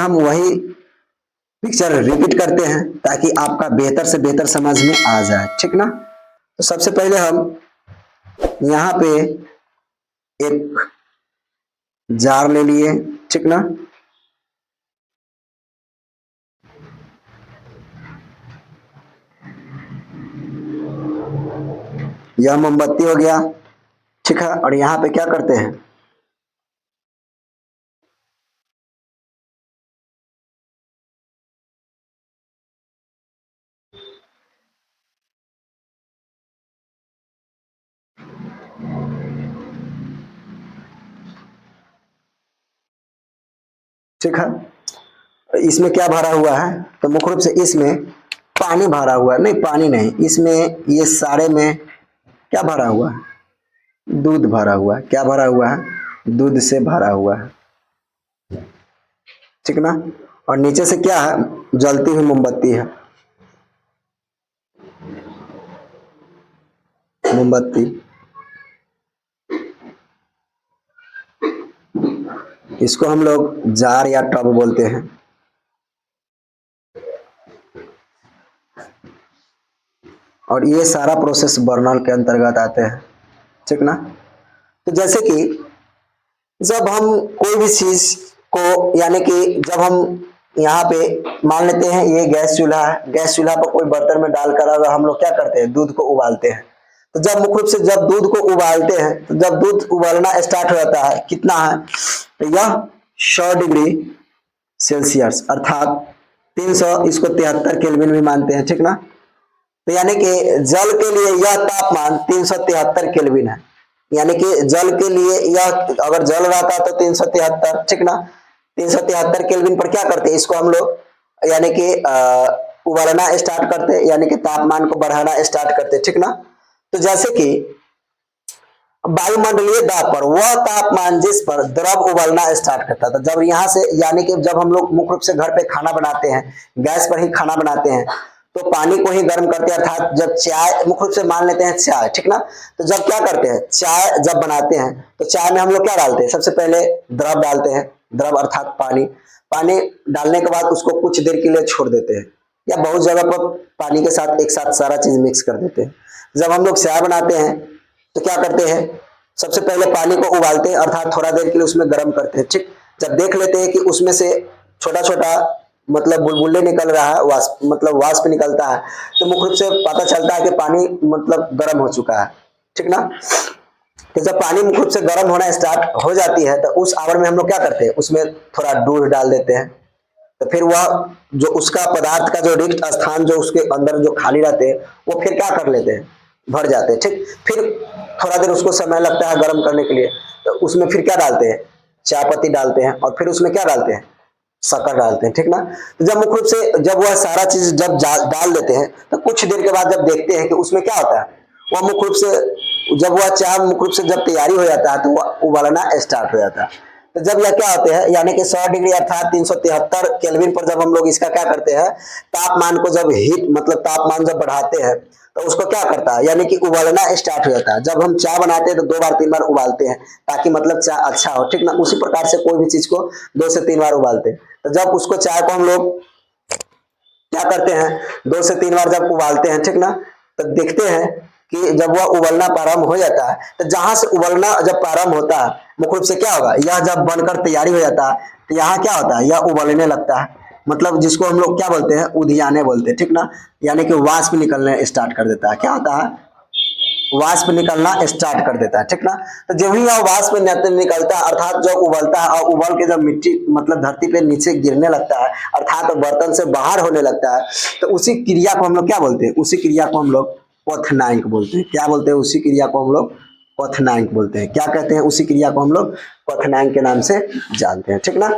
हम वही picture repeat करते हैं ताकि आपका बेहतर से बेहतर समझ में आ जाए, ठीक ना। तो सबसे पहले हम यहाँ पे एक जार ले लिए, ठीक ना। यह मोमबत्ती हो गया, ठीक है। और यहाँ पे क्या करते हैं, ठीक है। इसमें क्या भरा हुआ है, तो मुख्य रूप से इसमें पानी भरा हुआ है, नहीं पानी नहीं, इसमें ये सारे में क्या भरा हुआ है, दूध भरा हुआ है। क्या भरा हुआ है, दूध से भरा हुआ है, ठीक ना। और नीचे से क्या है, जलती हुई मोमबत्ती है, मोमबत्ती। इसको हम लोग जार या टब बोलते हैं। और ये सारा प्रोसेस बर्नर के अंतर्गत आते हैं, ठीक ना। तो जैसे कि जब हम कोई भी चीज को, यानी कि जब हम यहाँ पे मान लेते हैं ये गैस चूल्हा है, गैस चूल्हा पर कोई बर्तन में डालकर अगर हम लोग क्या करते हैं, दूध को उबालते हैं। तो जब मुख्य रूप से जब दूध को उबालते हैं, तो जब दूध उबालना स्टार्ट हो जाता है, कितना है, तो यह 100 डिग्री सेल्सियस अर्थात 300, इसको 73 केल्विन भी मानते हैं, ठीक ना। तो यानी कि जल के लिए यह तापमान 373 केल्विन है। यानी कि जल के लिए यह, अगर जल रहता तो 373, ठीक ना। 373 केल्विन पर क्या करते हैं, इसको हम लोग यानी कि उबालना स्टार्ट करते, यानी कि तापमान को बढ़ाना स्टार्ट करते, ठीक ना। तो जैसे कि वायुमंडलीय दाब पर वह तापमान जिस पर द्रव उबलना स्टार्ट करता था, जब यहाँ से, यानी कि जब हम लोग मुख्य रूप से घर पे खाना बनाते हैं, गैस पर ही खाना बनाते हैं, तो पानी को ही गर्म करते हैं। अर्थात जब चाय, मुख्य रूप से मान लेते हैं चाय, ठीक ना। तो जब क्या करते हैं, चाय जब बनाते हैं, तो चाय में हम लोग क्या डालते हैं, सबसे पहले द्रव डालते हैं, द्रव अर्थात पानी। पानी डालने के बाद उसको कुछ देर के लिए छोड़ देते हैं, या बहुत जगह पर पानी के साथ एक साथ सारा चीज मिक्स कर देते हैं। जब हम लोग चाय बनाते हैं तो क्या करते हैं, सबसे पहले पानी को उबालते हैं, अर्थात थोड़ा देर के लिए उसमें गर्म करते हैं, ठीक। जब देख लेते हैं कि उसमें से छोटा छोटा मतलब बुलबुले निकल रहा है, वाष्प मतलब वाष्प निकलता है, तो मुख्य रूप से पता चलता है कि पानी मतलब गर्म हो चुका है, ठीक ना। तो जब पानी मुख्य रूप से गर्म होना स्टार्ट हो जाती है, तो उस आवर में हम लोग क्या करते हैं, उसमें थोड़ा दूध डाल देते हैं। तो फिर वह जो उसका पदार्थ का जो रिक्त स्थान जो उसके अंदर जो खाली रहते हैं, वो फिर क्या कर लेते हैं, भर जाते हैं, ठीक। फिर थोड़ा देर उसको समय लगता है गर्म करने के लिए, तो उसमें फिर क्या डालते हैं, चाय पत्ती डालते हैं, और फिर उसमें क्या डालते हैं, शक्कर डालते हैं, ठीक ना। तो जब मुख्य रूप से जब वह सारा चीज जब डाल देते हैं, तो कुछ देर के बाद जब देखते हैं कि उसमें क्या होता है, वह मुख्य रूप से जब वह चाय मुख्य रूप से जब तैयारी हो जाता है, तो वह उबालना स्टार्ट हो जाता है। तो जब यह क्या होते हैं, यानी कि 100 डिग्री अर्थात 373 केल्विन पर जब हम लोग इसका क्या करते हैं, तापमान को जब हीट मतलब तापमान जब बढ़ाते हैं, तो उसको क्या करता है, यानी कि उबालना स्टार्ट हो जाता है। जब हम चाय बनाते हैं तो 2 बार 3 बार उबालते हैं, ताकि मतलब चाय अच्छा हो, ठीक ना। उसी प्रकार से कोई भी चीज को 2 से 3 बार उबालते हैं। तो जब उसको चाय को हम लोग क्या करते हैं, 2 से 3 बार जब उबालते हैं, ठीक ना, तो देखते हैं कि जब वह उबलना प्रारंभ हो जाता है, तो जहां से उबलना जब प्रारंभ होता है, मुख्य रूप से क्या होगा, यह जब बनकर तैयारी हो जाता है, तो यहाँ क्या होता है, यह उबलने लगता है, मतलब जिसको हम लोग क्या बोलते हैं, उधियाने बोलते हैं, ठीक ना। यानी कि वाष्प निकलने स्टार्ट कर देता है, क्या होता है, वाष्प निकलना स्टार्ट कर देता है, ठीक ना। तो जब ही यह वाष्प निकलता है, अर्थात जब उबलता है और उबल के जब मिट्टी मतलब धरती पे नीचे गिरने लगता है, अर्थात तो बर्तन से बाहर होने लगता है, तो उसी क्रिया को हम लोग क्या बोलते हैं, उसी क्रिया को हम लोग क्वथनांक बोलते हैं। क्या बोलते हैं, उसी क्रिया को हम लोग क्वथनांक बोलते हैं। क्या कहते हैं, उसी क्रिया को हम लोग क्वथनांक के नाम से जानते हैं, ठीक ना।